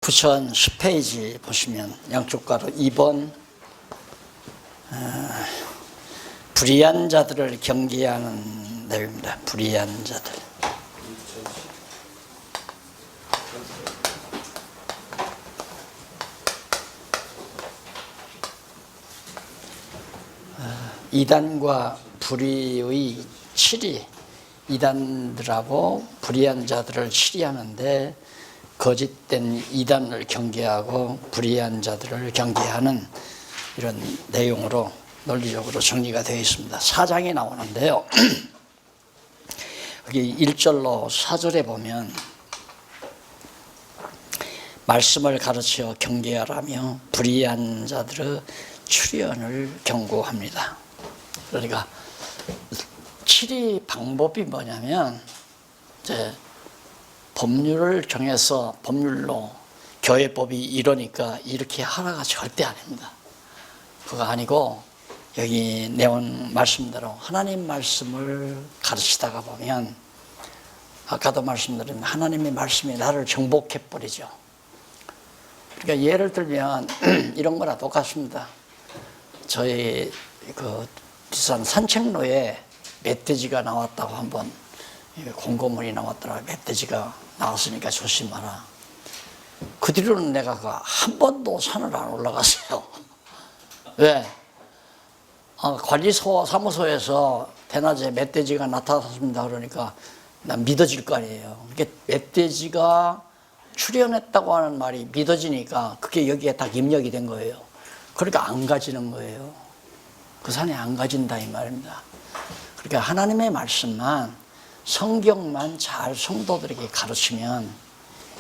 부천 10페이지 보시면 양쪽 가로 2번 불의한 자들을 경계하는 내용입니다. 불의한 자들. 이단과 불의의 치리, 이단들하고 불의한 자들을 치리하는데 거짓된 이단을 경계하고 불의한 자들을 경계하는 이런 내용으로 논리적으로 정리가 되어 있습니다. 4장에 나오는데요. 여기 1절로 4절에 보면 말씀을 가르쳐 경계하라며 불의한 자들의 출현을 경고합니다. 그러니까 치리 방법이 뭐냐면 이제 법률을 정해서 법률로 교회법이 이러니까 이렇게 하라가 절대 아닙니다. 그거 아니고 여기 내용 말씀대로 하나님 말씀을 가르치다가 보면 아까도 말씀드린 하나님의 말씀이 나를 정복해버리죠. 그러니까 예를 들면 이런 거나 똑같습니다. 저희 그 뒷산 산책로에 멧돼지가 나왔다고 한번 공고문이 나왔더라. 멧돼지가 나왔으니까 조심하라. 그 뒤로는 내가 한 번도 산을 안 올라갔어요. 왜? 관리소 사무소에서 대낮에 멧돼지가 나타났습니다 그러니까 난 믿어질 거 아니에요. 그게 멧돼지가 출현했다고 하는 말이 믿어지니까 그게 여기에 딱 입력이 된 거예요. 그러니까 안 가지는 거예요. 그 산에 안 가진다 이 말입니다. 그러니까 하나님의 말씀만 성경만 잘 성도들에게 가르치면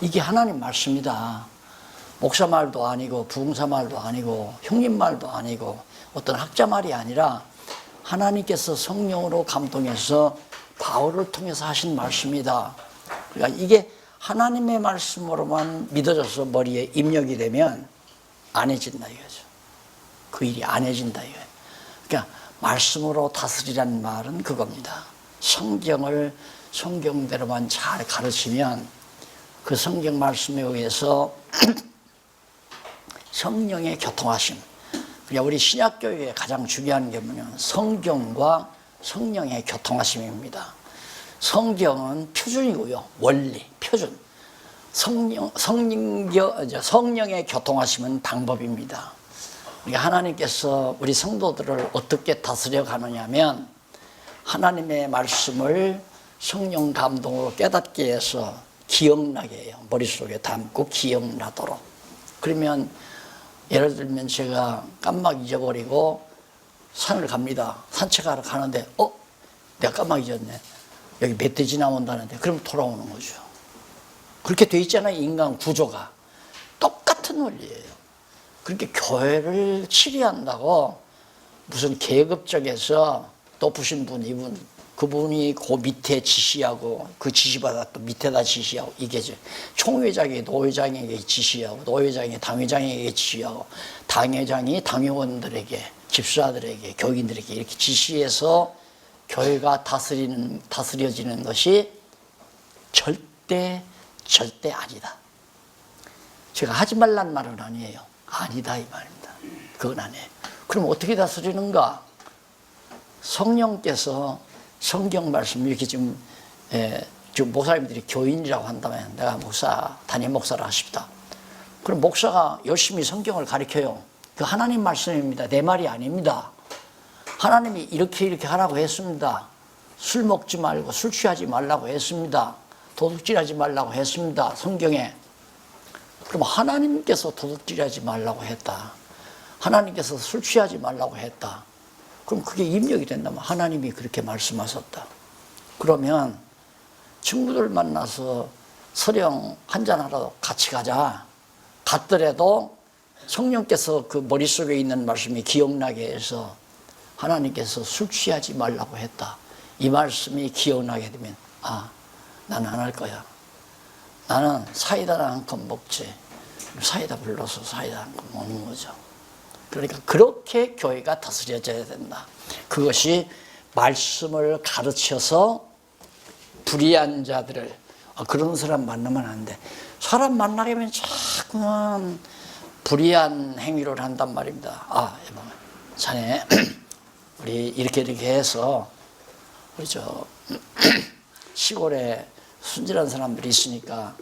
이게 하나님 말씀이다. 목사 말도 아니고 부흥사 말도 아니고 형님 말도 아니고 어떤 학자 말이 아니라 하나님께서 성령으로 감동해서 바울을 통해서 하신 말씀이다. 그러니까 이게 하나님의 말씀으로만 믿어져서 머리에 입력이 되면 안 해진다 이거죠. 그 일이 안 해진다 이거예요. 그러니까 말씀으로 다스리라는 말은 그겁니다. 성경을 성경대로만 잘 가르치면 그 성경 말씀에 의해서 성령의 교통하심. 그러니까 우리 신약교회에 가장 중요한 게 뭐냐면 성경과 성령의 교통하심입니다. 성경은 표준이고요. 원리, 표준. 성령의 교통하심은 방법입니다. 그러니까 하나님께서 우리 성도들을 어떻게 다스려 가느냐면 하나님의 말씀을 성령 감동으로 깨닫게 해서 기억나게 해요. 머릿속에 담고 기억나도록. 그러면 예를 들면 제가 깜빡 잊어버리고 산을 갑니다. 산책하러 가는데 내가 깜빡 잊었네. 여기 멧돼지 나온다는데 그럼 돌아오는 거죠. 그렇게 돼 있잖아요. 인간 구조가. 똑같은 원리예요. 그렇게 교회를 치리한다고 무슨 계급적에서 높으신 분, 그분이 그 밑에 지시하고 그 지시받아 또 밑에다 지시하고 이게 총회장이 노회장에게 지시하고 노회장이 당회장에게 지시하고 당회장이 당회원들에게 집사들에게 교인들에게 이렇게 지시해서 교회가 다스려지는 것이 절대 아니다. 제가 하지 말란 말은 아니에요. 아니다 이 말입니다. 그건 아니에요. 그럼 어떻게 다스리는가? 성령께서 성경 말씀 이렇게 지금 목사님들이 교인이라고 한다면 내가 담임 목사를 하십니다. 그럼 목사가 열심히 성경을 가르쳐요. 그 하나님 말씀입니다. 내 말이 아닙니다. 하나님이 이렇게 하라고 했습니다. 술 먹지 말고 술 취하지 말라고 했습니다. 도둑질하지 말라고 했습니다. 성경에. 그럼 하나님께서 도둑질하지 말라고 했다. 하나님께서 술 취하지 말라고 했다. 그럼 그게 입력이 된다면 하나님이 그렇게 말씀하셨다. 그러면 친구들 만나서 서령 한잔하러 같이 가자. 갔더라도 성령께서 그 머릿속에 있는 말씀이 기억나게 해서 하나님께서 술 취하지 말라고 했다. 이 말씀이 기억나게 되면 나는 안 할 거야. 나는 사이다를 한 컵 먹지. 사이다 불러서 사이다 한 컵 먹는 거죠. 그러니까 그렇게 교회가 다스려져야 된다. 그것이 말씀을 가르쳐서 불의한 자들을 그런 사람 만나면 안 돼. 사람 만나게 하면 자꾸만 불의한 행위를 한단 말입니다. 여보, 자네 우리 이렇게 해서 우리 시골에 순진한 사람들이 있으니까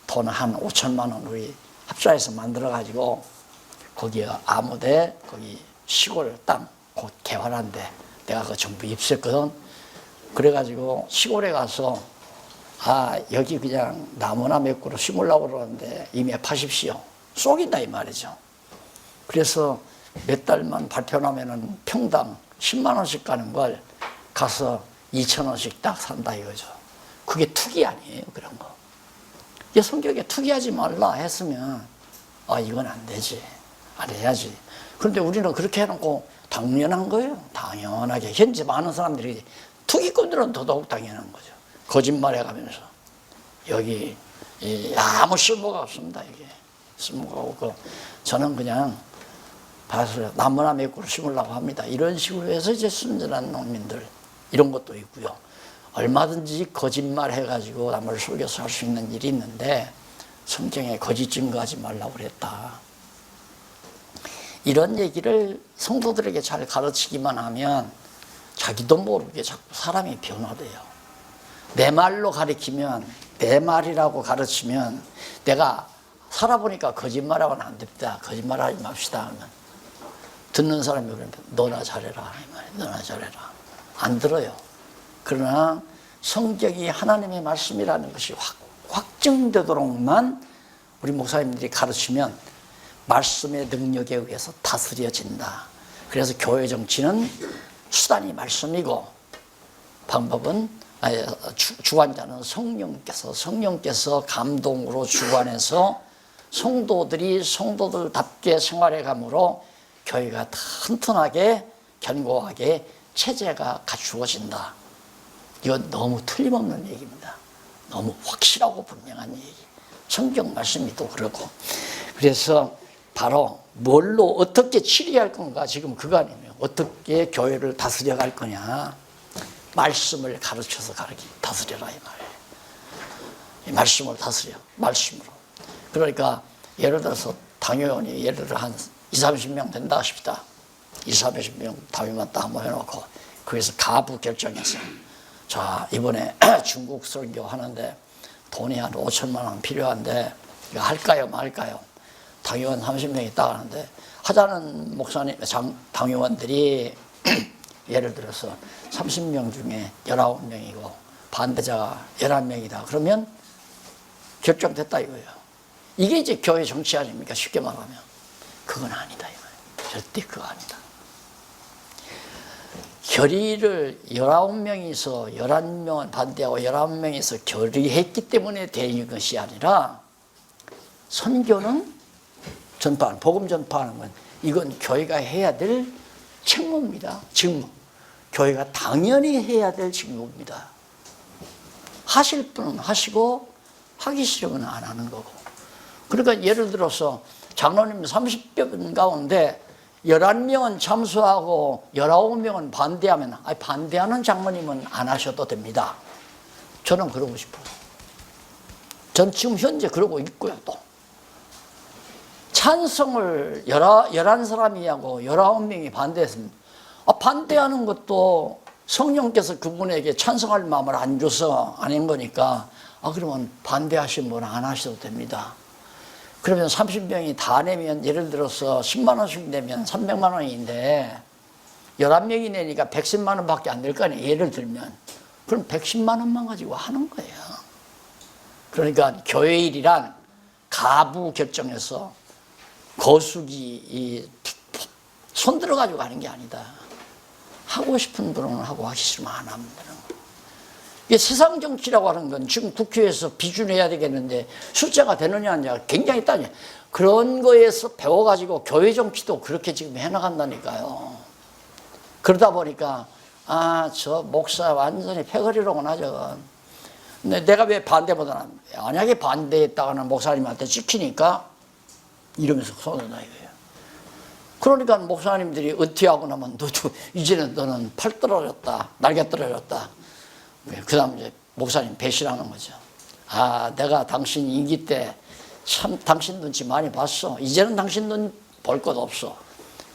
돈 한 5천만 원 우리 합사해서 만들어 가지고 거기 아무데 거기 시골 땅 곧 개발한대. 내가 그거 전부 입수했거든. 그래가지고 시골에 가서 여기 그냥 나무나 몇 그루 심으려고 그러는데 임해파십시오. 쏘긴다 이 말이죠. 그래서 몇 달만 발표하면은 평당 10만 원씩 가는 걸 가서 2천 원씩 딱 산다 이거죠. 그게 투기 아니에요, 그런 거. 이게 성경에 투기하지 말라 했으면 이건 안 되지, 안 해야지. 그런데 우리는 그렇게 해놓고 당연한 거예요. 당연하게. 현재 많은 사람들이 투기꾼들은 더더욱 당연한 거죠. 거짓말해가면서 여기 아무 쓸모가 없습니다. 이게 쓸모가 없고 저는 그냥 봐서 나무나 몇 그루 심으려고 합니다. 이런 식으로 해서 이제 순진한 농민들 이런 것도 있고요. 얼마든지 거짓말 해가지고 남을 속여서 할 수 있는 일이 있는데 성경에 거짓 증거하지 말라고 그랬다. 이런 얘기를 성도들에게 잘 가르치기만 하면 자기도 모르게 자꾸 사람이 변화돼요. 내 말로 가르치면, 내 말이라고 가르치면 내가 살아보니까 거짓말하고는 안 됩니다. 거짓말하지 맙시다 하면 듣는 사람이 그러면 너나 잘해라, 너나 잘해라. 안 들어요. 그러나 성경이 하나님의 말씀이라는 것이 확증되도록만 우리 목사님들이 가르치면 말씀의 능력에 의해서 다스려진다. 그래서 교회 정치는 수단이 말씀이고 방법은 주관자는 성령께서 감동으로 주관해서 성도들이 성도들답게 생활해 감으로 교회가 튼튼하게 견고하게 체제가 갖추어진다. 이건 너무 틀림없는 얘기입니다. 너무 확실하고 분명한 얘기. 성경 말씀이 또 그렇고. 그래서 바로 뭘로 어떻게 치리할 건가 지금 그거 아니에요. 어떻게 교회를 다스려 갈 거냐. 말씀을 가르쳐서 다스려라 이 말이에요. 이 말씀을 다스려. 말씀으로. 그러니까 예를 들어서 당회원이 예를 들어 한 20, 30명 된다 하십시다. 20, 30명 당회만 딱 한번 해놓고 거기서 가부 결정해서 자 이번에 중국 설교 하는데 돈이 한 5천만 원 필요한데 이거 할까요 말까요? 당회원 30명이 딱 하는데 하자는 목사님 당회원들이 예를 들어서 30명 중에 19명이고 반대자가 11명이다. 그러면 결정됐다 이거예요. 이게 이제 교회 정치 아닙니까? 쉽게 말하면. 그건 아니다 이 말이에요. 절대 그거 아니다. 결의를 19명이서 11명은 반대하고 19명이서 결의했기 때문에 된 것이 아니라 선교는 전파하는, 복음 전파하는 건 이건 교회가 해야 될 책무입니다. 직무. 교회가 당연히 해야 될 직무입니다. 하실 분은 하시고 하기 싫으면 안 하는 거고. 그러니까 예를 들어서 장로님 30여 분 가운데 11명은 참수하고 19명은 반대하면 반대하는 장로님은 안 하셔도 됩니다. 저는 그러고 싶어요. 전 지금 현재 그러고 있고요. 또 찬성을 11사람이 하고 19명이 반대했습니다. 반대하는 것도 성령께서 그분에게 찬성할 마음을 안 줘서 안 한 거니까 그러면 반대하신 분 안 하셔도 됩니다. 그러면 30명이 다 내면 예를 들어서 10만 원씩 내면 300만 원인데 11명이 내니까 110만 원밖에 안 될 거 아니에요. 예를 들면. 그럼 110만 원만 가지고 하는 거예요. 그러니까 교회 일이란 가부 결정해서 거수기 손 들어가지고 하는 게 아니다. 하고 싶은 분은 하고 하기 싫으면 안 하면 되는 거예요. 이게 세상 정치라고 하는 건 지금 국회에서 비준해야 되겠는데 숫자가 되느냐 안 되느냐 굉장히 따져. 그런 거에서 배워가지고 교회 정치도 그렇게 지금 해나간다니까요. 그러다 보니까 저 목사 완전히 패거리로구나 저건. 근데 내가 왜 반대 못하나. 만약에 반대했다가는 목사님한테 찍히니까 이러면서 손을 놔야 돼요. 그러니까 목사님들이 은퇴하고 나면 이제는 너는 팔 떨어졌다, 날개 떨어졌다. 그 다음 이제 목사님 배신하는 거죠. 아, 내가 당신 임기 때 참 당신 눈치 많이 봤어. 이제는 당신 눈 볼 것 없어.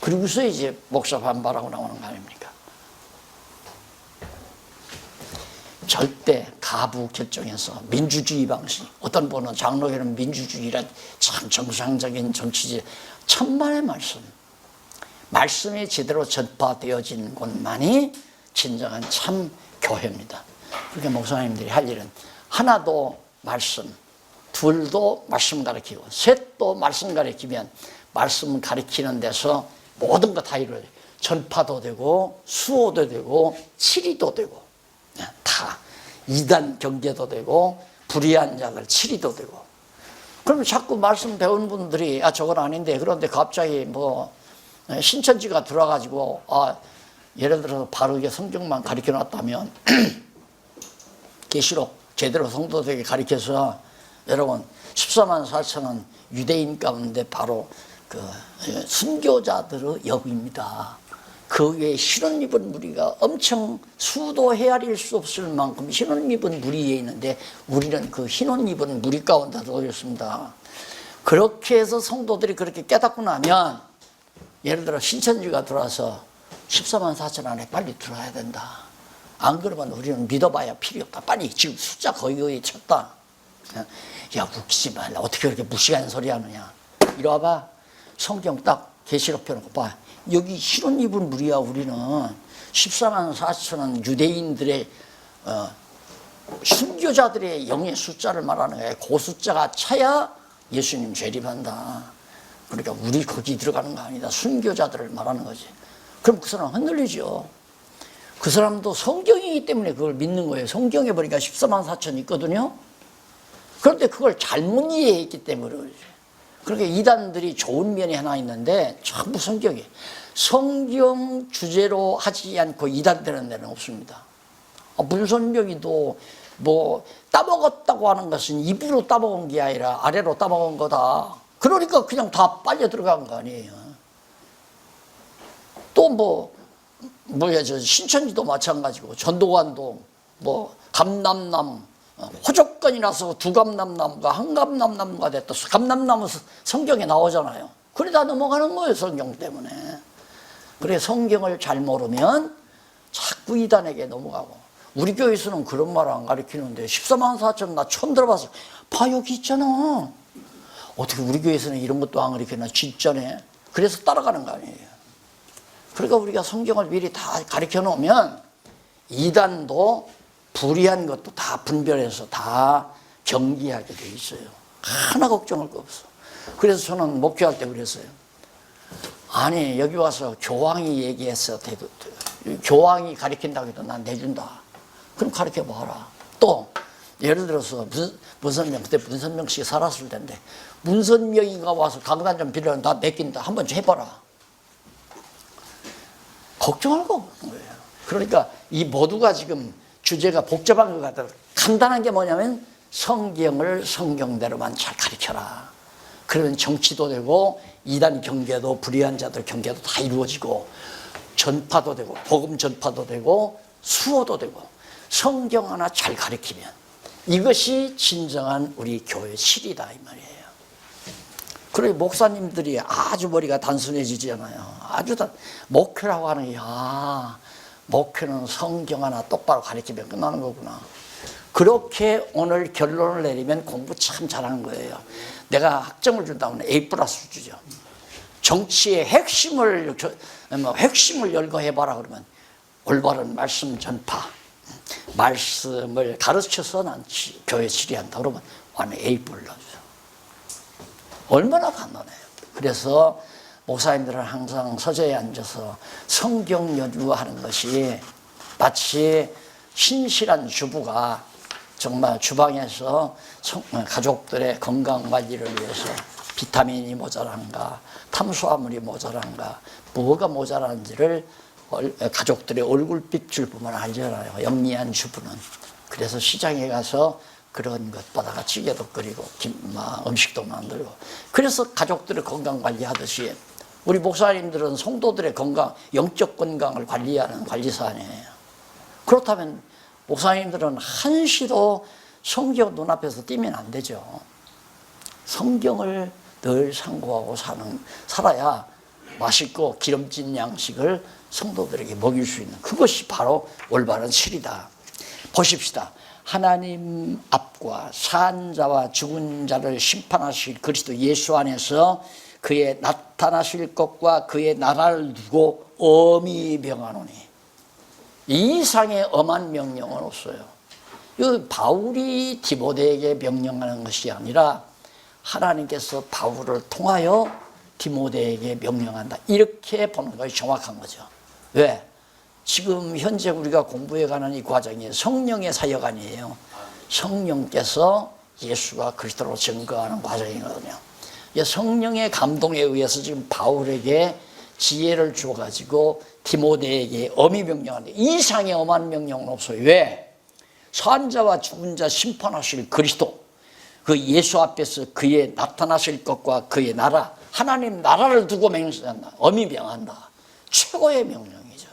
그리고서 이제 목사 반발하고 나오는 거 아닙니까? 절대 가부 결정해서 민주주의 방식, 어떤 분은 장로교는 민주주의란 참 정상적인 정치지, 천만의 말씀이 제대로 전파되어진 곳만이 진정한 참 교회입니다. 그러니까 목사님들이 할 일은 하나도 말씀, 둘도 말씀 가르치고, 셋도 말씀 가르치면 말씀 가르치는 데서 모든 거 다 이루어져요. 전파도 되고 수호도 되고 치리도 되고 다 이단 경계도 되고 불의한 자들 치리도 되고. 그러면 자꾸 말씀 배운 분들이 아 저건 아닌데, 그런데 갑자기 뭐 신천지가 들어와가지고 아 예를 들어서 바르게 성경만 가르쳐 놨다면 계시록 제대로 성도들에게 가르쳐서 여러분 14만 4천은 유대인 가운데 바로 그 순교자들의 역입니다. 그 외에 신혼 입은 무리가 엄청 수도 헤아릴 수 없을 만큼 신혼 입은 무리에 있는데 우리는 그 흰옷 입은 무리 가운데 들어있습니다. 그렇게 해서 성도들이 그렇게 깨닫고 나면 예를 들어 신천지가 들어와서 14만 4천 안에 빨리 들어와야 된다. 안 그러면 우리는 믿어봐야 필요 없다. 빨리 지금 숫자 거의 쳤다. 야 웃기지 말라. 어떻게 그렇게 무식한 소리 하느냐. 이리 와봐. 성경 딱 계시록 펴놓고 봐. 여기 흰옷 입은 무리야. 우리는 14만 4천은 유대인들의 순교자들의 영의 숫자를 말하는 거예요. 그 숫자가 차야 예수님 재림한다. 그러니까 우리 거기 들어가는 거 아니다. 순교자들을 말하는 거지. 그럼 그 사람 흔들리죠. 그 사람도 성경이기 때문에 그걸 믿는 거예요. 성경에 보니까 14만 4천 있거든요. 그런데 그걸 잘못 이해했기 때문에 그러죠. 그러니까 이단들이 좋은 면이 하나 있는데 전부 성경이에요. 성경 주제로 하지 않고 이단되는 데는 없습니다. 문선명이도 뭐 따먹었다고 하는 것은 입으로 따먹은 게 아니라 아래로 따먹은 거다. 그러니까 그냥 다 빨려 들어간 거 아니에요. 또 저 신천지도 마찬가지고 전도관도 뭐 감남나무 호족건이라서 두감남나무가 한감남나무가 됐다. 감남나무 성경에 나오잖아요. 그래 다 넘어가는 거예요. 성경 때문에. 그래 성경을 잘 모르면 자꾸 이단에게 넘어가고. 우리 교회에서는 그런 말 안 가르치는데 14만 4천 나 처음 들어봤어. 봐 여기 있잖아. 어떻게 우리 교회에서는 이런 것도 안 가르치나 진짜네. 그래서 따라가는 거 아니에요. 그러니까 우리가 성경을 미리 다 가르쳐 놓으면 이단도 불의한 것도 다 분별해서 다 경계하게 돼 있어요. 하나 걱정할 거 없어. 그래서 저는 목회할 때 그랬어요. 아니 여기 와서 교황이 얘기했어. 교황이 가르친다고 해도 난 내준다. 그럼 가르쳐 봐라. 또 예를 들어서 문선명, 그때 문선명 씨가 살았을 텐데 문선명이가 와서 강단 좀 빌려면 나 맡긴다. 한번 해봐라. 걱정할 거 없는 거예요. 그러니까 이 모두가 지금 주제가 복잡한 것 같아요. 간단한 게 뭐냐면 성경을 성경대로만 잘 가르쳐라. 그러면 정치도 되고 이단 경계도 불의한 자들 경계도 다 이루어지고 전파도 되고 복음 전파도 되고 수호도 되고 성경 하나 잘 가르치면 이것이 진정한 우리 교회 실이다 이 말이에요. 그래 목사님들이 아주 머리가 단순해지잖아요. 아주 목회라고 하는 게 목회는 성경 하나 똑바로 가르치면 끝나는 거구나. 그렇게 오늘 결론을 내리면 공부 참 잘하는 거예요. 내가 학점을 준다면 A+ 주죠. 정치의 핵심을 열거해봐라 그러면 올바른 말씀 전파, 말씀을 가르쳐서 난 교회 지리한다 그러면 완전 A+ 넣어주죠. 얼마나 간단해요. 그래서 목사님들은 항상 서재에 앉아서 성경 연구하는 것이 마치 신실한 주부가 정말 주방에서 가족들의 건강 관리를 위해서 비타민이 모자란가, 탄수화물이 모자란가, 뭐가 모자란지를 가족들의 얼굴빛을 보면 알잖아요. 영리한 주부는. 그래서 시장에 가서 그런 것 보다가 찌개도 끓이고 음식도 만들고. 그래서 가족들의 건강 관리하듯이 우리 목사님들은 성도들의 건강, 영적 건강을 관리하는 관리사 아니에요. 그렇다면 목사님들은 한시도 성경 눈앞에서 띄면 안 되죠. 성경을 늘 상고하고 살아야 맛있고 기름진 양식을 성도들에게 먹일 수 있는, 그것이 바로 올바른 실이다. 보십시다. 하나님 앞과 산 자와 죽은 자를 심판하실 그리스도 예수 안에서 그의 나타나실 것과 그의 나라를 두고 엄히 명하노니. 이 이상의 엄한 명령은 없어요. 이 바울이 디모데에게 명령하는 것이 아니라 하나님께서 바울을 통하여 디모데에게 명령한다, 이렇게 보는 것이 정확한 거죠. 왜? 지금 현재 우리가 공부해가는 이 과정이 성령의 사역 아니에요. 성령께서 예수가 그리스도로 증거하는 과정이거든요. 성령의 감동에 의해서 지금 바울에게 지혜를 주어가지고 디모데에게 엄히 명령하는데, 이 이상의 엄한 명령은 없어요. 왜? 산자와 죽은 자 심판하실 그리스도, 그 예수 앞에서 그의 나타나실 것과 그의 나라, 하나님 나라를 두고 맹세한다, 엄히 명한다. 최고의 명령이죠.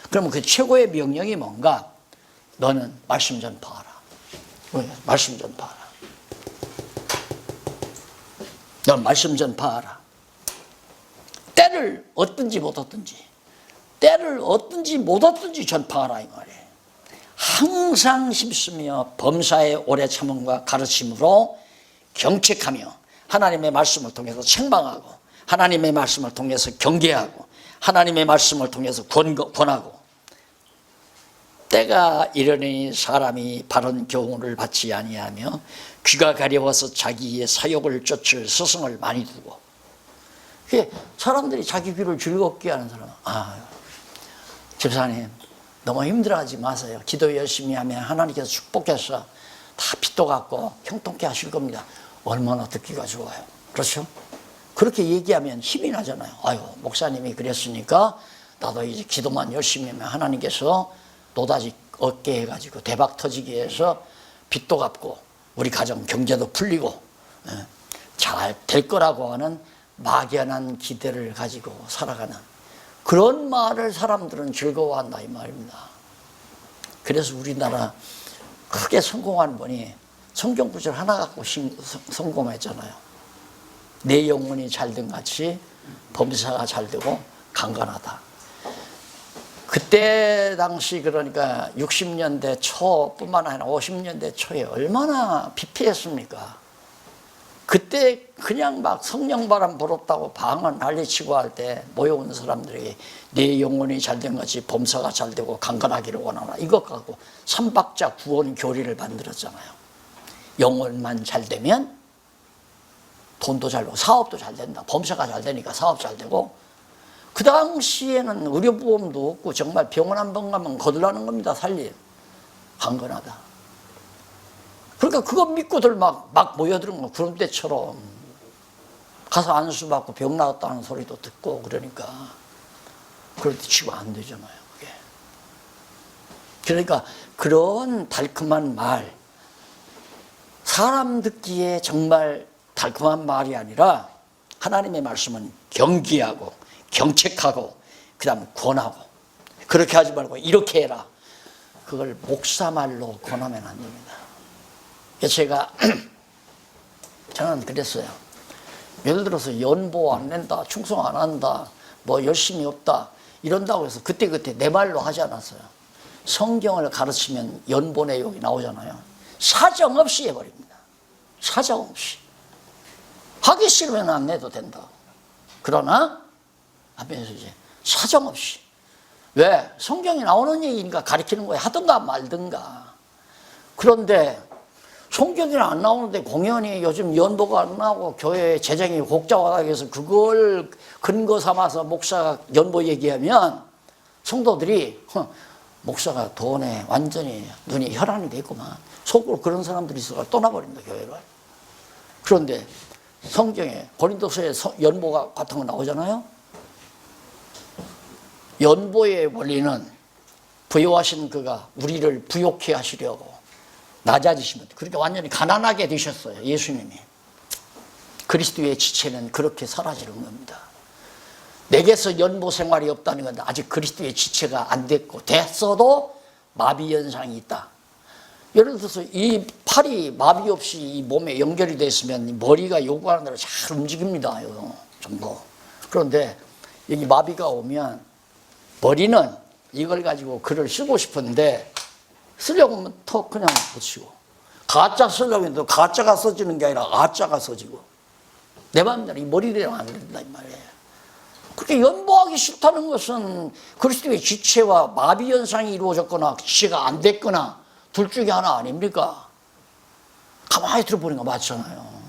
그러면 그 최고의 명령이 뭔가? 너는 말씀 전파하라. 말씀 전파하라. 너는 말씀 전파하라. 때를 얻든지 못 얻든지, 때를 얻든지 못 얻든지 전파하라, 이 말이에요. 항상 힘쓰며 범사의 오래 참음과 가르침으로 경책하며 하나님의 말씀을 통해서 책망하고, 하나님의 말씀을 통해서 경계하고, 하나님의 말씀을 통해서 권하고, 때가 이르니 사람이 바른 교훈을 받지 아니하며 귀가 가려워서 자기의 사욕을 쫓을 스승을 많이 두고. 사람들이 자기 귀를 즐겁게 하는 사람은, 집사님 너무 힘들어하지 마세요. 기도 열심히 하면 하나님께서 축복해서 다 빚도 갚고 형통케 하실 겁니다. 얼마나 듣기가 좋아요. 그렇죠? 그렇게 얘기하면 힘이 나잖아요. 목사님이 그랬으니까 나도 이제 기도만 열심히 하면 하나님께서 노다지 얻게 해가지고 대박 터지게 해서 빚도 갚고 우리 가정 경제도 풀리고 잘 될 거라고 하는 막연한 기대를 가지고 살아가는, 그런 말을 사람들은 즐거워한다, 이 말입니다. 그래서 우리나라 크게 성공한 분이 성경 구절 하나 갖고 성공했잖아요. 내 영혼이 잘된 같이 범사가 잘되고 강건하다. 그때 당시, 그러니까 60년대 초뿐만 아니라 50년대 초에 얼마나 비피했습니까? 그때 그냥 막 성령바람 불었다고 방언 난리치고 할 때 모여온 사람들에게 내 영혼이 잘된 것이 범사가 잘되고 강건하기를 원하나, 이것 갖고 삼박자 구원 교리를 만들었잖아요. 영혼만 잘되면 돈도 잘 되고 사업도 잘 된다. 범사가 잘 되니까 사업 잘 되고. 그 당시에는 의료보험도 없고 정말 병원 한 번 가면 거들나는 겁니다. 살림. 강건하다. 그러니까 그거 믿고들 막 모여드는 거, 구름 때처럼 가서 안수 받고 병 나았다는 소리도 듣고. 그러니까 그런데 지금 안 되잖아요, 그게. 그러니까 그런 달콤한 말, 사람 듣기에 정말 달콤한 말이 아니라 하나님의 말씀은 경기하고 경책하고 그 다음에 권하고, 그렇게 하지 말고 이렇게 해라, 그걸 목사말로 권하면 안 됩니다. 저는 그랬어요. 예를 들어서 연보 안 낸다, 충성 안 한다, 뭐 열심히 없다 이런다고 해서 그때 내 말로 하지 않았어요. 성경을 가르치면 연보 내용이 나오잖아요. 사정없이 해버립니다. 사정없이. 하기 싫으면 안 내도 된다. 그러나 앞에서 이제 사정없이. 왜? 성경에 나오는 얘기니까 가르치는 거야. 하든가 말든가. 그런데 성경이 안 나오는데 공연히 요즘 연보가 안 나오고 교회 재정이 복잡하다고 해서 그걸 근거 삼아서 목사가 연보 얘기하면 성도들이 목사가 돈에 완전히 눈이 혈안이 돼 있구만, 속으로 그런 사람들이 있어서 떠나버린다, 교회를. 그런데 성경에 고린도서에 연보가 같은 거 나오잖아요. 연보의 원리는 부요하신 그가 우리를 부욕해 하시려고 낮아지시면, 그렇게 완전히 가난하게 되셨어요, 예수님이. 그리스도의 지체는 그렇게 사라지는 겁니다. 내게서 연보 생활이 없다는 건 아직 그리스도의 지체가 안 됐고, 됐어도 마비 현상이 있다. 예를 들어서 이 팔이 마비 없이 이 몸에 연결이 되어 있으면 머리가 요구하는 대로 잘 움직입니다. 전부. 그런데 여기 마비가 오면 머리는 이걸 가지고 글을 쓰고 싶은데 쓰려고 하면 턱 그냥 붙이고, 가짜 쓰려고 해도 가짜가 써지는 게 아니라 아짜가 써지고, 내 마음대로 이 머리대로 안 된다 이 말이에요. 그렇게 연보하기 싫다는 것은 그리스도의 지체와 마비 현상이 이루어졌거나 지체가 안 됐거나 둘 중에 하나 아닙니까? 가만히 들어보니까 맞잖아요.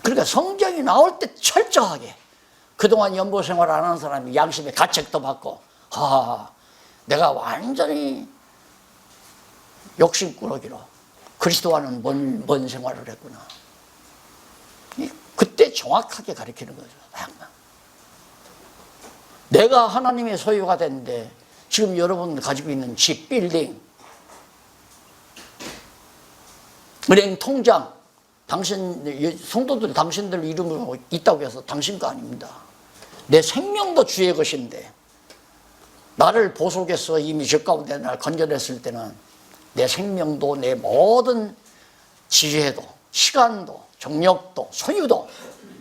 그러니까 성경이 나올 때 철저하게, 그동안 연보 생활 안 하는 사람이 양심의 가책도 받고, 내가 완전히 욕심꾸러기로 그리스도와는 먼 생활을 했구나. 그때 정확하게 가르치는 거죠. 내가 하나님의 소유가 됐는데 지금 여러분 가지고 있는 집, 빌딩, 은행 통장, 성도들이 당신들 이름으로 있다고 해서 당신 거 아닙니다. 내 생명도 주의 것인데, 나를 보속해서 이미 저 가운데 날 건져냈을 때는 내 생명도 내 모든 지혜도 시간도 정력도 소유도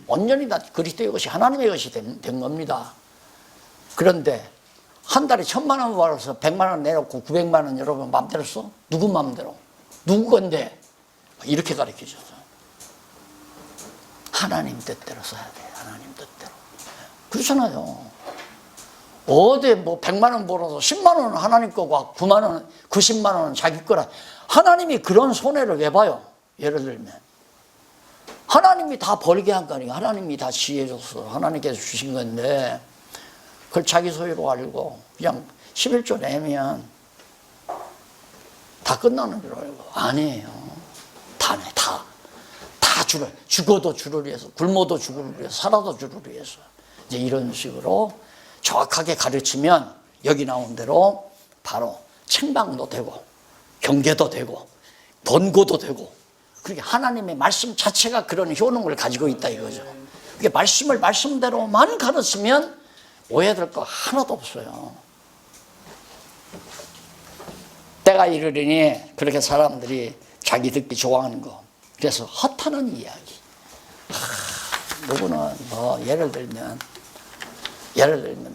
온전히 다 그리스도의 것이 하나님의 것이 된 겁니다. 그런데 한 달에 1,000만 원 벌어서 100만 원 내놓고 900만 원 여러분 마음대로 써? 누구 마음대로? 누구 건데? 이렇게 가르치셔서 하나님 뜻대로 써야 돼. 하나님 뜻대로. 그렇잖아요. 어디 뭐 100만 원 벌어서 10만 원은 하나님 거고 9만 원, 90만 원은 자기 거라. 하나님이 그런 손해를 왜 봐요? 예를 들면 하나님이 다 벌게 한 거니까, 하나님이 다 지혜 줬어. 하나님께서 주신 건데 그걸 자기 소유로 알고 그냥 11조 내면 다 끝나는 줄 알고. 아니에요. 다 내, 다 죽어도 주를 위해서, 굶어도 주를 위해서, 살아도 주를 위해서. 이제 이런 식으로 정확하게 가르치면 여기 나온 대로 바로 책망도 되고 경계도 되고 번고도 되고, 그렇게 하나님의 말씀 자체가 그런 효능을 가지고 있다 이거죠. 그게 말씀을 말씀대로만 가르치면 오해될 거 하나도 없어요. 때가 이르리니 그렇게 사람들이 자기 듣기 좋아하는 거, 그래서 허탄한 이야기. 누구는 뭐 예를 들면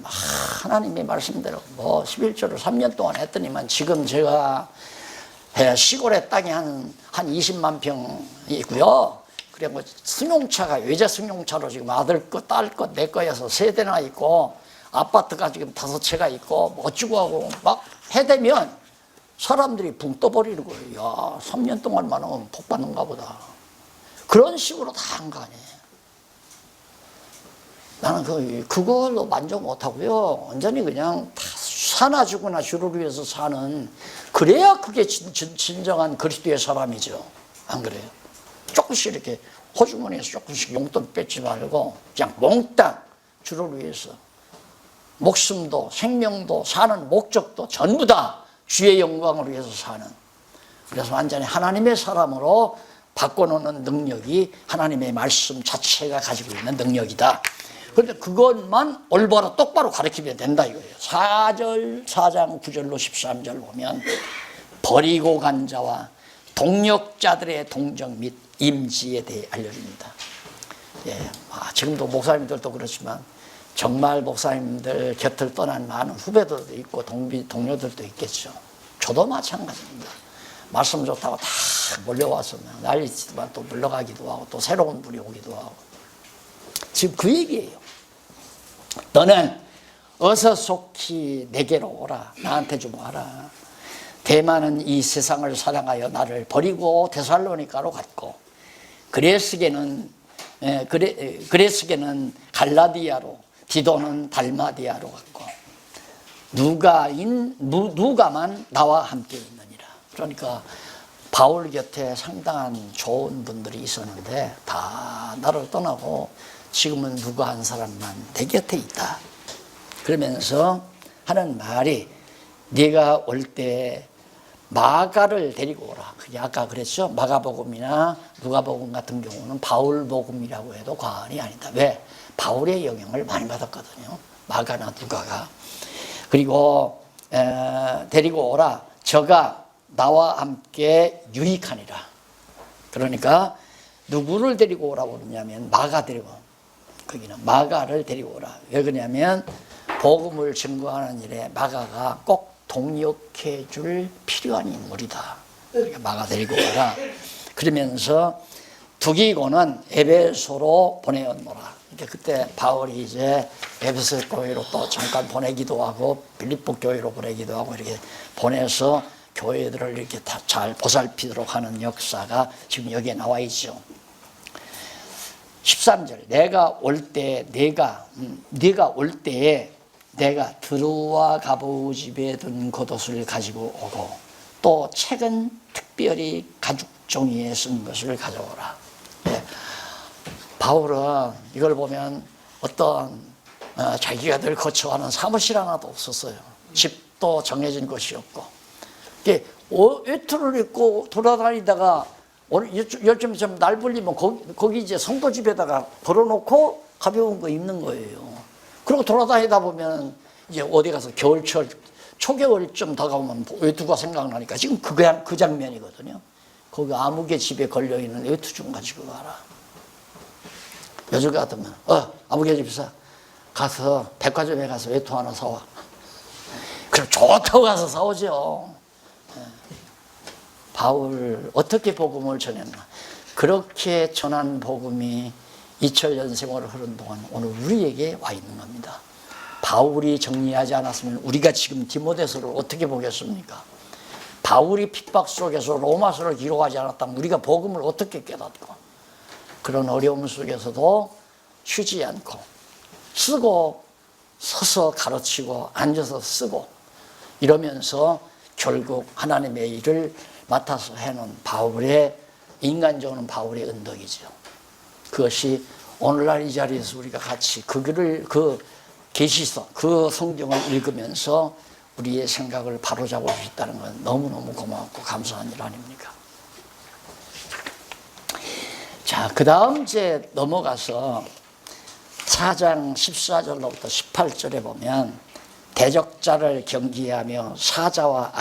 하나님의 말씀대로 뭐 11조를 3년 동안 했더니만 지금 제가 시골에 땅이 한 20만 평이 있고요. 그래 뭐 승용차가 외제 승용차로 지금 아들 거, 딸 거, 내 거에서 3대나 있고, 아파트가 지금 5채가 있고 뭐 어쩌고 하고 막 해대면 사람들이 붕 떠버리는 거예요. 야, 3년 동안만 하면 복 받는가 보다. 그런 식으로 다 한 거 아니에요. 나는 그걸로 만족 못하고요. 완전히 그냥 다 사나 죽으나 주를 위해서 사는, 그래야 그게 진정한 그리스도의 사람이죠. 안 그래요? 조금씩 이렇게 호주머니에서 조금씩 용돈 뺏지 말고 그냥 몽땅 주를 위해서 목숨도 생명도 사는 목적도 전부 다 주의 영광을 위해서 사는, 그래서 완전히 하나님의 사람으로 바꿔놓는 능력이 하나님의 말씀 자체가 가지고 있는 능력이다. 그런데 그것만 올바로 똑바로 가르치면 된다 이거예요. 4장 9절로 13절 보면 버리고 간 자와 동력자들의 동정 및 임지에 대해 알려줍니다. 지금도 목사님들도 그렇지만 정말 목사님들 곁을 떠난 많은 후배들도 있고 동료들도 있겠죠. 저도 마찬가지입니다. 말씀 좋다고 다 몰려와서 난리치지만 또 물러가기도 하고 또 새로운 분이 오기도 하고. 지금 그 얘기예요. 너는 어서 속히 내게로 오라. 나한테 좀 와라. 대만은 이 세상을 사랑하여 나를 버리고 데살로니가로 갔고, 그레스게는 갈라디아로, 디도는 달마디아로 갔고, 누가만 나와 함께 있느니라. 그러니까 바울 곁에 상당한 좋은 분들이 있었는데 다 나를 떠나고 지금은 누가 한 사람만 내 곁에 있다. 그러면서 하는 말이, 네가 올 때 마가를 데리고 오라. 아까 그랬죠. 마가복음이나 누가복음 같은 경우는 바울복음이라고 해도 과언이 아니다. 왜? 바울의 영향을 많이 받았거든요. 마가나 누가가. 그리고 데리고 오라. 저가 나와 함께 유익하니라. 그러니까 누구를 데리고 오라고 그러냐면 마가 데리고, 거기는 마가를 데리고 오라. 왜 그러냐면 복음을 증거하는 일에 마가가 꼭 동역해 줄 필요한 인물이다. 그러니까 마가 데리고 오라. 그러면서 두기고는 에베소로 보내었노라. 그때 바울이 이제 에베소 교회로 또 잠깐 보내기도 하고 빌립보 교회로 보내기도 하고 이렇게 보내서 교회들을 이렇게 다 잘 보살피도록 하는 역사가 지금 여기에 나와 있죠. 13절 내가 올 때 네가 올 때에 내가 드루와 가보 집에 둔 겉옷을 가지고 오고 또 책은 특별히 가죽 종이에 쓴 것을 가져오라. 네. 바울은 이걸 보면 어떤 자기가 늘 거쳐가는 사무실 하나도 없었어요. 집도 정해진 곳이 없고 외투를 입고 돌아다니다가 요즘 좀 날 불리면 거기 이제 성도 집에다가 걸어놓고 가벼운 거 입는 거예요. 그리고 돌아다니다 보면 이제 어디 가서 겨울철 초겨울쯤 다가오면 외투가 생각나니까 지금 그 장면이거든요. 거기 아무개 집에 걸려있는 외투 좀 가지고 가라. 요즘 같으면 아무개 집사 가서 백화점에 가서 외투 하나 사와. 그럼 좋다고 가서 사오죠. 바울 어떻게 복음을 전했나. 그렇게 전한 복음이 2000년 세월을 흐른 동안 오늘 우리에게 와 있는 겁니다. 바울이 정리하지 않았으면 우리가 지금 디모데서를 어떻게 보겠습니까? 바울이 핍박 속에서 로마서를 기록하지 않았다면 우리가 복음을 어떻게 깨닫고, 그런 어려움 속에서도 쉬지 않고 쓰고 서서 가르치고 앉아서 쓰고 이러면서 결국 하나님의 일을 맡아서 해놓은 바울의, 인간적으로는 바울의 은덕이죠. 그것이 오늘날 이 자리에서 우리가 같이 그 계시서, 그 성경을 읽으면서 우리의 생각을 바로잡을 수 있다는 건 너무너무 고맙고 감사한 일 아닙니까? 자, 그 다음 이제 넘어가서 4장 14절로부터 18절에 보면 대적자를 경계하며 사자와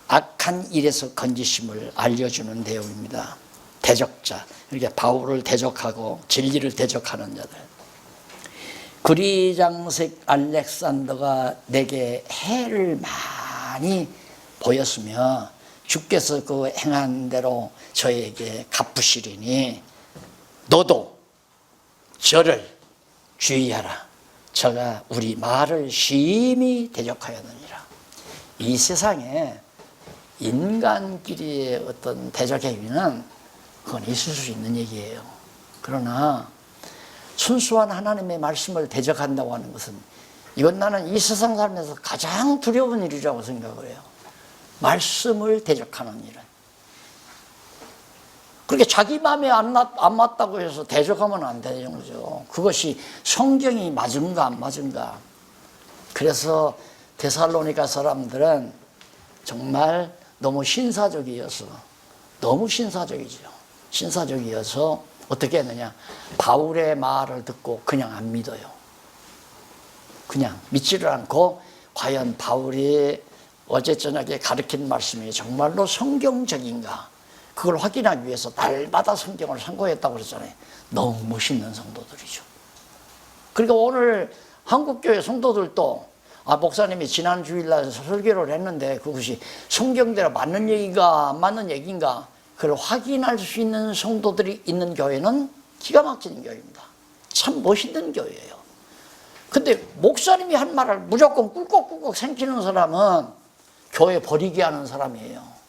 악한 일에서 건지심을 알려주는 내용입니다. 대적자, 이렇게 바울을 대적하고 진리를 대적하는 자들. 그리장색 알렉산더가 내게 해를 많이 보였으며 주께서 그 행한 대로 저에게 갚으시리니 너도 저를 주의하라. 저가 우리 말을 심히 대적하였느니라. 이 세상에 인간끼리의 어떤 대적 행위는 그건 있을 수 있는 얘기예요. 그러나 순수한 하나님의 말씀을 대적한다고 하는 것은, 이건 나는 이 세상 살면서 가장 두려운 일이라고 생각을 해요. 말씀을 대적하는 일은. 그렇게 자기 마음에 안 맞다고 해서 대적하면 안 되는 거죠. 그것이 성경이 맞은가 안 맞은가. 그래서 데살로니가 사람들은 정말 너무 신사적이어서, 너무 신사적이죠. 신사적이어서 어떻게 했느냐, 바울의 말을 듣고 그냥 안 믿어요. 그냥 믿지를 않고 과연 바울이 어제 저녁에 가르친 말씀이 정말로 성경적인가, 그걸 확인하기 위해서 날마다 성경을 상고했다고 그랬잖아요. 너무 멋있는 성도들이죠. 그러니까 오늘 한국교회 성도들도 목사님이 지난 주일날 설교를 했는데 그것이 성경대로 맞는 얘기인가 안 맞는 얘기인가, 그걸 확인할 수 있는 성도들이 있는 교회는 기가 막히는 교회입니다. 참 멋있는 교회예요. 근데 목사님이 한 말을 무조건 꿀꺽꿀꺽 생기는 사람은 교회 버리게 하는 사람이에요.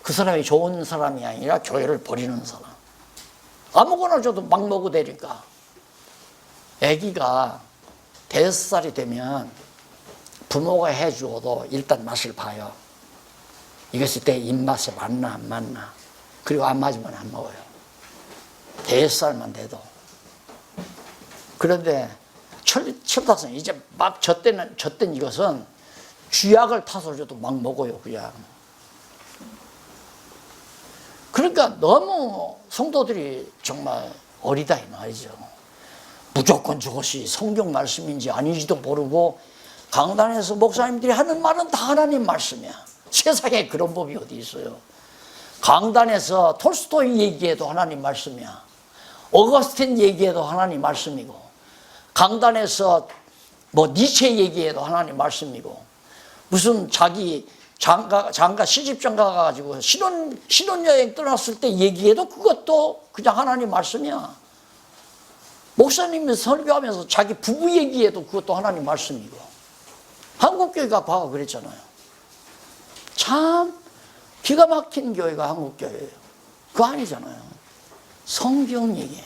그 사람이 좋은 사람이 아니라 교회를 버리는 사람. 아무거나 줘도 막 먹어대니까. 아기가 5살이 되면 부모가 해주어도 일단 맛을 봐요. 이것이 내 입맛에 맞나 안 맞나. 그리고 안 맞으면 안 먹어요. 5살만 돼도. 그런데 철다성 이제 막 젖된 이것은 쥐약을 타서 줘도 막 먹어요, 그냥. 그러니까 너무 성도들이 정말 어리다 이 말이죠. 무조건 저것이 성경 말씀인지 아닌지도 모르고 강단에서 목사님들이 하는 말은 다 하나님 말씀이야. 세상에 그런 법이 어디 있어요. 강단에서 톨스토이 얘기해도 하나님 말씀이야. 어거스틴 얘기해도 하나님 말씀이고, 강단에서 뭐 니체 얘기해도 하나님 말씀이고, 무슨 자기 장가 시집장가 가가지고 신혼여행 떠났을 때 얘기해도 그것도 그냥 하나님 말씀이야. 목사님이 설교하면서 자기 부부 얘기해도 그것도 하나님 말씀이고, 한국교회가 과거 그랬잖아요. 참 기가 막힌 교회가 한국교회예요. 그거 아니잖아요. 성경 얘기예요.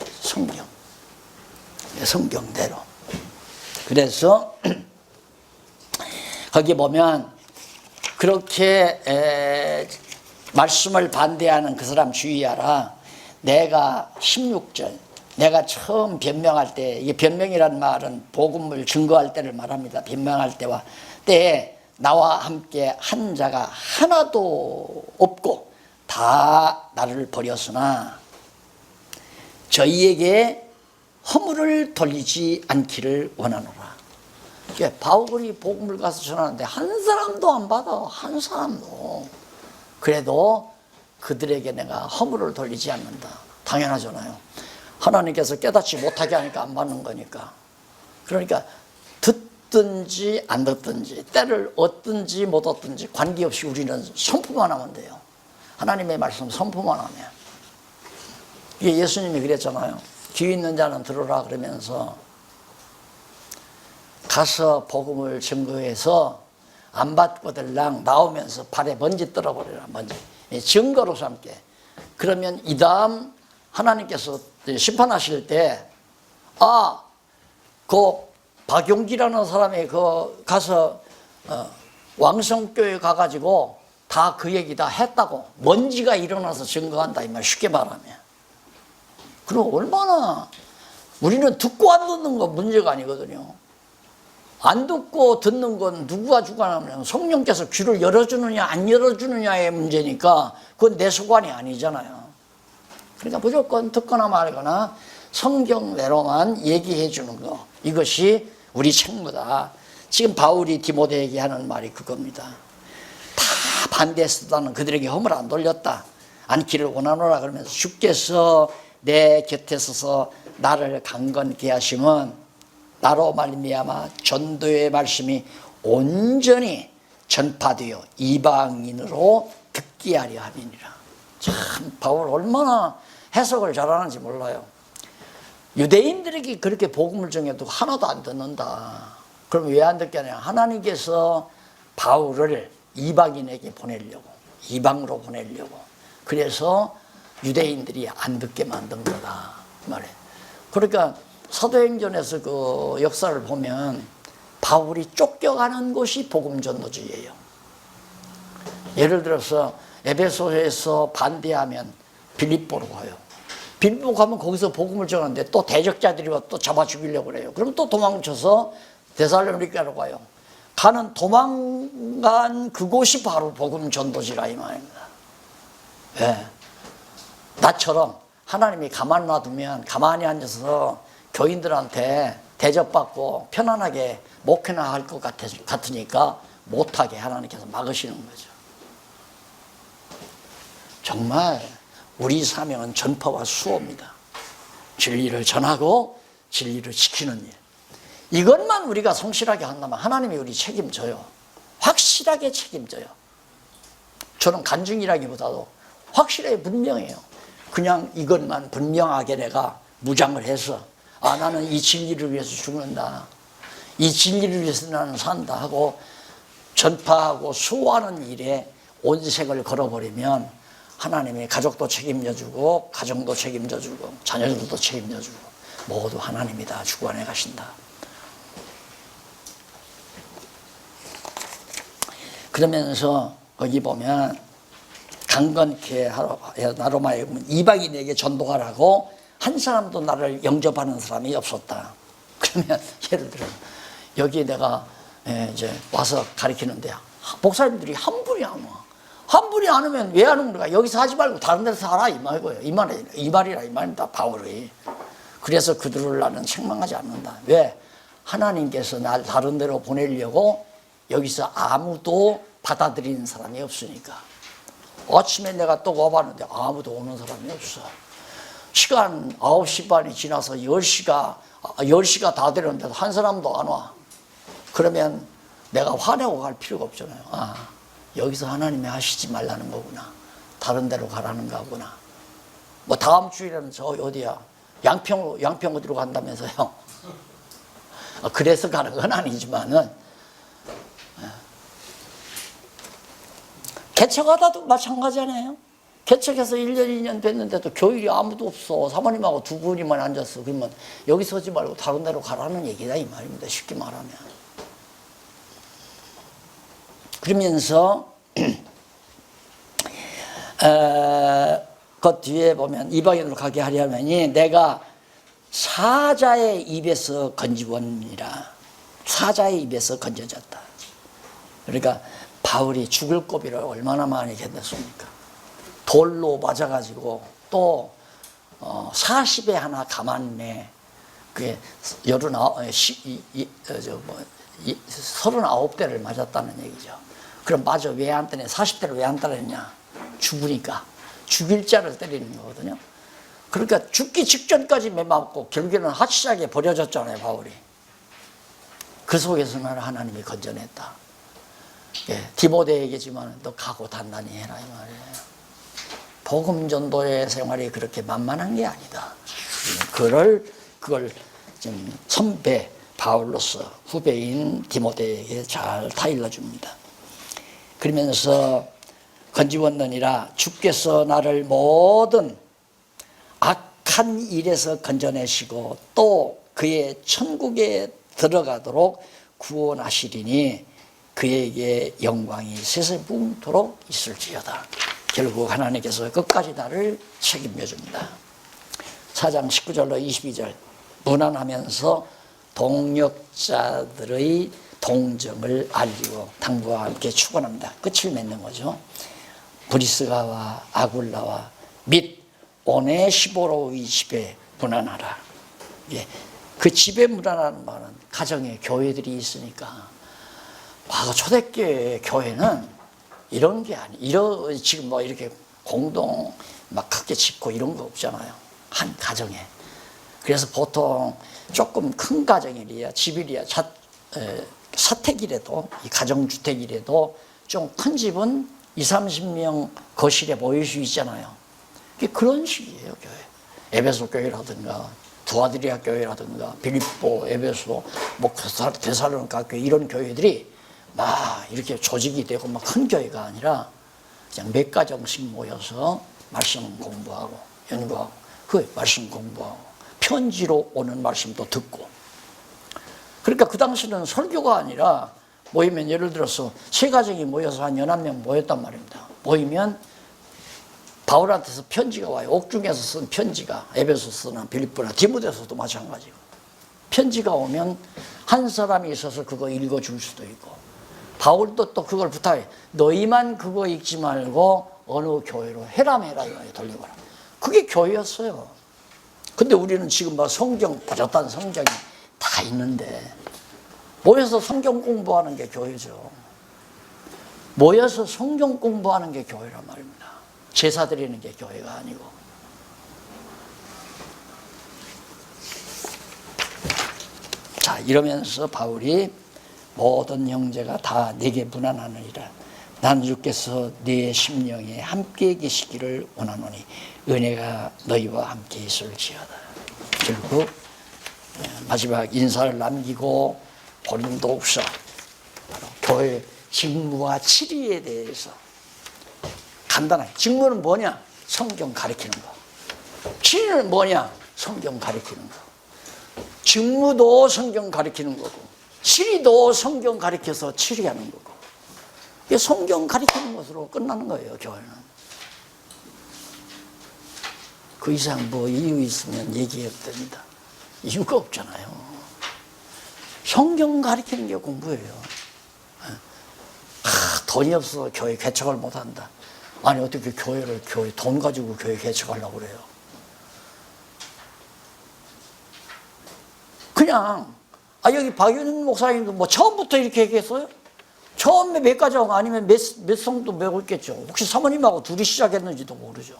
성경대로. 그래서 거기 보면 그렇게 말씀을 반대하는 그 사람 주의하라. 내가 16절, 내가 처음 변명할 때, 이게 변명이란 말은 복음을 증거할 때를 말합니다. 변명할 때와 때에 나와 함께 한 자가 하나도 없고 다 나를 버렸으나 저희에게 허물을 돌리지 않기를 원하노라. 바울이 복음을 가서 전하는데 한 사람도 안 받아. 한 사람도. 그래도 그들에게 내가 허물을 돌리지 않는다. 당연하잖아요. 하나님께서 깨닫지 못하게 하니까 안 받는 거니까. 그러니까 듣든지 안 듣든지, 때를 얻든지 못 얻든지 관계없이 우리는 선포만 하면 돼요. 하나님의 말씀 선포만 하면. 이게 예수님이 그랬잖아요. 귀 있는 자는 들으라 그러면서 가서 복음을 증거해서 안 받고들랑 나오면서 발에 먼지 떨어버리라. 먼지. 증거로 삼게. 그러면 이 다음 하나님께서 심판하실 때, 그 박용기라는 사람이 가서 왕성교회 가가지고 다 그 얘기 다 했다고 먼지가 일어나서 증거한다 이 말. 쉽게 말하면. 그럼 얼마나 우리는 듣고 안 듣는 건 문제가 아니거든요. 안 듣고 듣는 건 누구가 주관하면 성령께서 귀를 열어주느냐 안 열어주느냐의 문제니까 그건 내 소관이 아니잖아요. 그러니까 무조건 듣거나 말거나 성경대로만 얘기해 주는 거, 이것이 우리 책무다. 지금 바울이 디모데에게 하는 말이 그겁니다. 다 반대했다는 그들에게 허물 안 돌렸다. 않기를 원하노라. 그러면서 주께서 내 곁에 서서 나를 강건케 하심은 나로 말미암아 전도의 말씀이 온전히 전파되어 이방인으로 듣게 하려 함이니라. 참 바울 얼마나 해석을 잘하는지 몰라요. 유대인들에게 그렇게 복음을 전해도 하나도 안 듣는다. 그럼 왜 안 듣게 하냐? 하나님께서 바울을 이방인에게 보내려고, 이방으로 보내려고. 그래서 유대인들이 안 듣게 만든 거다 말해. 그러니까 사도행전에서 그 역사를 보면 바울이 쫓겨가는 곳이 복음 전도지예요. 예를 들어서 에베소에서 반대하면 빌립보로 가요. 빌립보 가면 거기서 복음을 전하는데 또 대적자들이 또 잡아 죽이려고 그래요. 그럼 또 도망쳐서 데살로니가로 가요. 가는 도망간 그곳이 바로 복음 전도지라 이 말입니다. 네. 나처럼 하나님이 가만 놔두면 가만히 앉아서 교인들한테 대접받고 편안하게 목회나 할 것 같으니까 못하게 하나님께서 막으시는 거죠. 정말 우리 사명은 전파와 수호입니다. 진리를 전하고 진리를 지키는 일. 이것만 우리가 성실하게 한다면 하나님이 우리 책임져요. 확실하게 책임져요. 저는 간증이라기보다도 확실하게 분명해요. 그냥 이것만 분명하게 내가 무장을 해서 나는 이 진리를 위해서 죽는다. 이 진리를 위해서 나는 산다 하고 전파하고 수호하는 일에 온 생을 걸어버리면 하나님이 가족도 책임져주고 가정도 책임져주고 자녀들도 책임져주고 모두 하나님이 다 주관해 가신다. 그러면서 거기 보면 강건케 나로 말하면 이방인에게 전도하라고 한 사람도 나를 영접하는 사람이 없었다. 그러면 예를 들어 여기 내가 이제 와서 가르치는데 목사님들이 한 분이 안 와. 한 분이 안 오면 왜 안 오는가? 여기서 하지 말고 다른 데서 하라 이 말이고요. 이 말이라 이 말입니다. 바울이. 그래서 그들을 나는 책망하지 않는다. 왜? 하나님께서 날 다른 데로 보내려고 여기서 아무도 받아들이는 사람이 없으니까. 아침에 내가 또 와봤는데 아무도 오는 사람이 없어. 시간 9시 반이 지나서 10시가 다 되는데도 한 사람도 안 와. 그러면 내가 화내고 갈 필요가 없잖아요. 아, 여기서 하나님이 하시지 말라는 거구나. 다른 데로 가라는 거구나. 뭐 다음 주일에는 저 어디야? 양평 어디로 간다면서요. 그래서 가는 건 아니지만은, 개척하다도 마찬가지잖아요. 개척해서 1년, 2년 됐는데도 교일이 아무도 없어. 사모님하고 두 분이만 앉았어. 그러면 여기 서지 말고 다른 데로 가라는 얘기다 이 말입니다. 쉽게 말하면. 그러면서 그 뒤에 보면 이방인으로 가게 하려면이 내가 사자의 입에서 건지원이라. 사자의 입에서 건져졌다. 그러니까 바울이 죽을 고비를 얼마나 많이 견뎠습니까? 돌로 맞아가지고 또 40에 하나 가만네. 그게 39대를 맞았다는 얘기죠. 그럼 맞아 왜 안 때려? 40대를 왜 안 때렸냐? 죽으니까. 죽일 자를 때리는 거거든요. 그러니까 죽기 직전까지 매맞고 결국에는 하치작에 버려졌잖아요, 바울이. 그 속에서 나를 하나님이 건져냈다. 예, 디모데에게지만 너 각오 단단히 해라 이 말이에요. 복음 전도의 생활이 그렇게 만만한 게 아니다. 그걸 좀 선배 바울로서 후배인 디모데에게 잘 타일러 줍니다. 그러면서 건지웠느니라 주께서 나를 모든 악한 일에서 건져내시고 또 그의 천국에 들어가도록 구원하시리니 그에게 영광이 세세무토록 있을지어다. 결국 하나님께서 끝까지 나를 책임져 줍니다. 4장 19절로 22절 무난하면서 동역자들의 동정을 알리고 당부와 함께 축원합니다. 끝을 맺는 거죠. 브리스가와 아굴라와 및 오네시보로의 집에 문안하라. 예, 그 집에 문안하는 말은 가정에 교회들이 있으니까. 과거 초대교회 교회는 이런 게 지금 뭐 이렇게 공동 막 크게 짓고 이런 거 없잖아요. 한 가정에. 그래서 보통 조금 큰 가정이래야 집이래야 사택이라도 이 가정주택이라도 좀 큰 집은 20-30명 거실에 모일 수 있잖아요. 그런 식이에요, 교회. 에베소 교회라든가 두아드리아 교회라든가 빌립보, 에베소, 뭐 데살로니가 교회 이런 교회들이 막 이렇게 조직이 되고 막 큰 교회가 아니라 그냥 몇 가정씩 모여서 말씀 공부하고 연구하고 그 말씀 공부하고 편지로 오는 말씀도 듣고. 그러니까 그 당시는 설교가 아니라 모이면 예를 들어서 세 가정이 모여서 한 11명 모였단 말입니다. 모이면 바울한테서 편지가 와요. 옥중에서 쓴 편지가 에베소서나 빌립보나 디모데서도 마찬가지고. 편지가 오면 한 사람이 있어서 그거 읽어줄 수도 있고 바울도 또 그걸 부탁해. 너희만 그거 읽지 말고 어느 교회로 해라메라 돌려봐라. 그게 교회였어요. 근데 우리는 지금 막 성경 빠졌다는 성경이 다 있는데 모여서 성경 공부하는 게 교회죠. 모여서 성경 공부하는 게 교회란 말입니다. 제사 드리는 게 교회가 아니고. 자, 이러면서 바울이 모든 형제가 다 내게 문안하느니라. 난 주께서 네 심령에 함께 계시기를 원하노니 은혜가 너희와 함께 있을지어다. 결국 마지막 인사를 남기고 고린도후서 바로 교회 직무와 치리에 대해서 간단하게. 직무는 뭐냐? 성경 가르치는 거. 치리는 뭐냐? 성경 가르치는 거. 직무도 성경 가르치는 거고 치리도 성경 가르쳐서 치리하는 거고. 이게 성경 가르치는 것으로 끝나는 거예요, 교회는. 그 이상 뭐 이유 있으면 얘기해도 됩니다. 이유가 없잖아요. 성경 가르치는 게 공부예요. 돈이 없어서 교회 개척을 못한다. 아니 어떻게 교회 돈 가지고 교회 개척하려고 그래요. 그냥 여기 박윤 목사님도 뭐 처음부터 이렇게 얘기했어요? 처음에 몇 가정 아니면 몇 성도 메고 있겠죠. 혹시 사모님하고 둘이 시작했는지도 모르죠.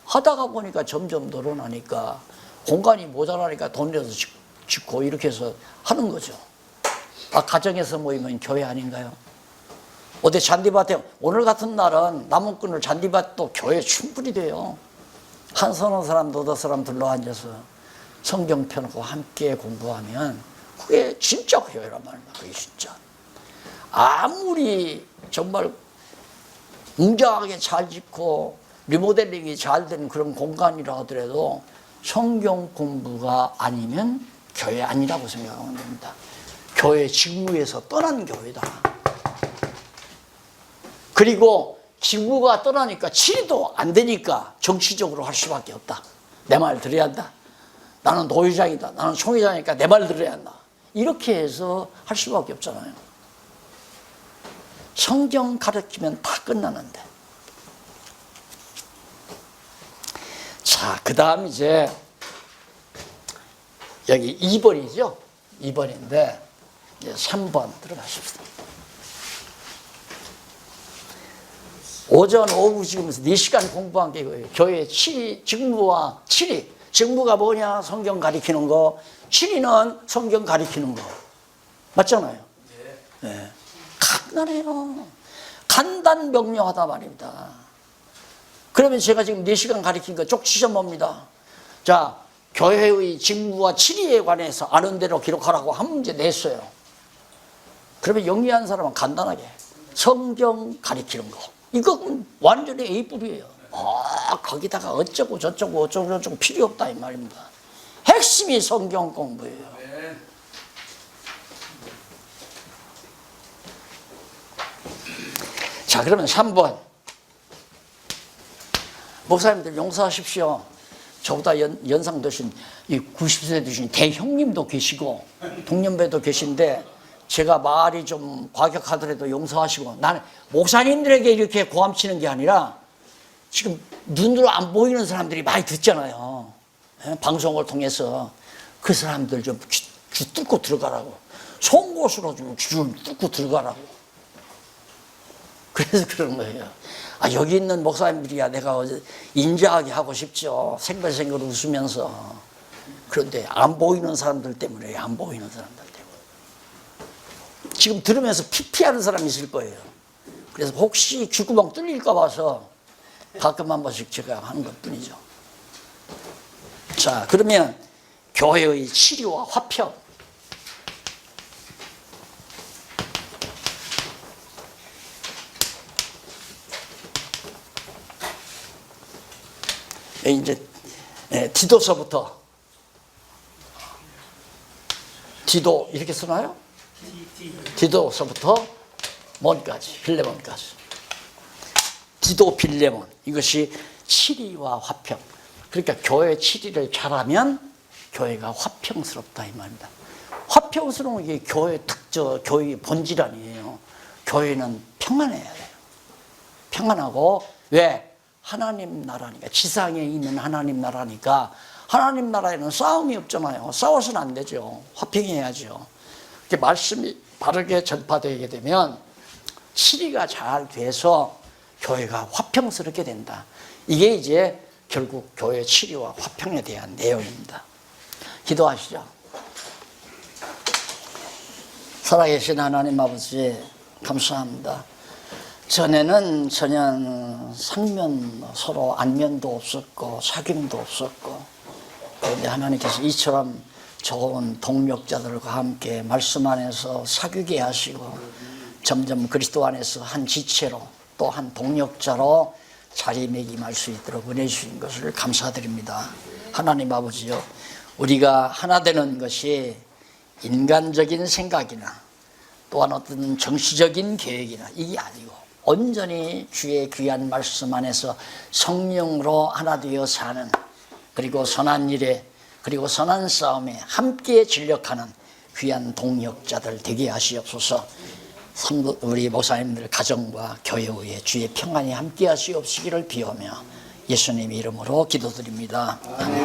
하다가 보니까 점점 늘어나니까 공간이 모자라니까 돈 내서 짓고 이렇게 해서 하는 거죠. 아, 가정에서 모이면 교회 아닌가요? 어디 잔디밭에 오늘 같은 날은 나무꾼을 잔디밭도 교회 충분히 돼요. 한 서너 사람 너댓 사람 둘러앉아서 성경 펴놓고 함께 공부하면 그게 진짜 교회란 말입니다. 그게 진짜. 아무리 정말 웅장하게 잘 짓고 리모델링이 잘 된 그런 공간이라 하더라도 성경 공부가 아니면 교회 아니라고 생각하면 됩니다. 교회 직무에서 떠난 교회다. 그리고 직무가 떠나니까 치리도 안 되니까 정치적으로 할 수밖에 없다. 내 말 들어야 한다. 나는 도의장이다. 나는 총회장이니까 내 말 들어야 한다. 이렇게 해서 할 수밖에 없잖아요. 성경 가르치면 다 끝나는데. 자, 그 다음 이제 여기 2번이죠. 2번인데 이제 3번 들어가십시다. 오전, 오후 지금 4시간 공부한 게 이거예요. 교회 직무와 치리. 직무가 뭐냐? 성경 가리키는 거. 치리는 성경 가리키는 거. 맞잖아요. 네. 간단해요. 간단명료하다 말입니다. 그러면 제가 지금 4시간 가리킨 거 쪽 지져봅니다. 자, 교회의 직무와 치리에 관해서 아는 대로 기록하라고 한 문제 냈어요. 그러면 영리한 사람은 간단하게 성경 가리키는 거. 이건 완전히 A뿔이에요. 거기다가 어쩌고 저쩌고 필요 없다 이 말입니다. 핵심이 성경 공부예요. 자, 그러면 3번. 목사님들 용서하십시오. 저보다 연상 되신 이 90세 되신 대형님도 계시고 동년배도 계신데 제가 말이 좀 과격하더라도 용서하시고, 나는 목사님들에게 이렇게 고함치는 게 아니라 지금 눈으로 안 보이는 사람들이 많이 듣잖아요. 방송을 통해서 그 사람들 좀 귀 뚫고 들어가라고. 송곳으로 좀 귀를 뚫고 들어가라고. 그래서 그런 거예요. 아, 여기 있는 목사님들이야 내가 인자하게 하고 싶죠. 생글생글 웃으면서. 그런데 안 보이는 사람들 때문에, 안 보이는 사람들 때문에. 지금 들으면서 피피하는 사람이 있을 거예요. 그래서 혹시 귓구멍 뚫릴까 봐서 가끔 한 번씩 제가 하는 것 뿐이죠. 자, 그러면 교회의 치리와 화평. 이제 디도서부터, 디도 이렇게 쓰나요? 디도서부터 뭔까지, 빌레몬까지. 디도 빌레몬, 이것이 치리와 화평. 그러니까 교회 치리를 잘하면 교회가 화평스럽다 이 말입니다. 화평스러운 게 교회 특징, 교회의 본질 아니에요. 교회는 평안해야 돼요. 평안하고, 왜? 하나님 나라니까, 지상에 있는 하나님 나라니까. 하나님 나라에는 싸움이 없잖아요. 싸워서는 안 되죠. 화평해야죠. 이렇게 말씀이 바르게 전파되게 되면 치리가 잘 돼서 교회가 화평스럽게 된다. 이게 이제 결국 교회 치리와 화평에 대한 내용입니다. 기도하시죠. 살아계신 하나님 아버지, 감사합니다. 전에는 전혀 상면, 서로 안면도 없었고 사귐도 없었고, 그런데 하나님께서 이처럼 좋은 동력자들과 함께 말씀 안에서 사귀게 하시고 점점 그리스도 안에서 한 지체로 또 한 동력자로 자리매김할 수 있도록 은혜 주신 것을 감사드립니다. 하나님 아버지요, 우리가 하나 되는 것이 인간적인 생각이나 또한 어떤 정치적인 계획이나 이게 아니고 온전히 주의 귀한 말씀 안에서 성령으로 하나 되어 사는, 그리고 선한 일에, 그리고 선한 싸움에 함께 진력하는 귀한 동역자들 되게 하시옵소서. 우리 목사님들 가정과 교회의 주의 평안이 함께 하시옵시기를 비우며 예수님 이름으로 기도드립니다. 아멘.